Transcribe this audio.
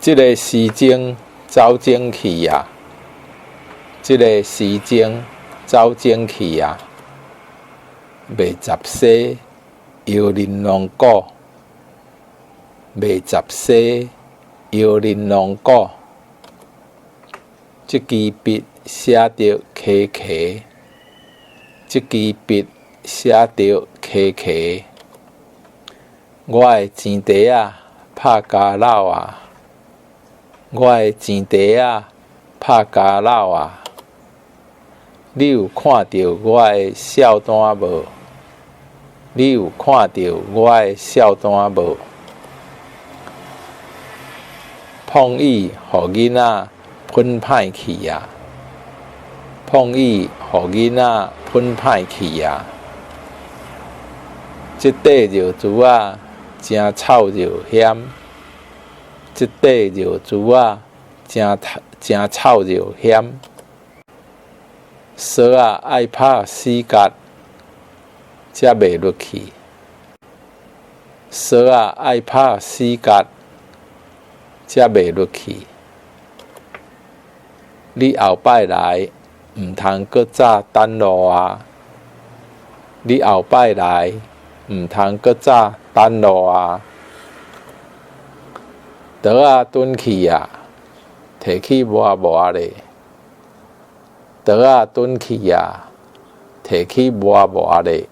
这个时钟走钟去呀，这个时钟走钟去呀，未十世摇玲珑鼓，未十世摇玲珑鼓。这支笔写着溪溪，这支笔写着溪溪。我的钱袋啊，拍家老啊！我的钱袋啊，拍家老啊！你有看到我的笑单无？你有看到我的笑单无？碰椅，互囡仔喷歹去啊！碰椅，互囡仔喷歹去啊！这块肉珠啊，真臭又咸。这块肉珠啊，真臭又咸。锁啊爱拍4角，才袂落去。锁啊爱拍4角，才袂落去。你后摆来，毋通搁早等路啊！你后摆来，毋通搁早等路啊！刀啊转去啊，摕去磨磨咧。刀啊转去啊，摕去磨磨咧。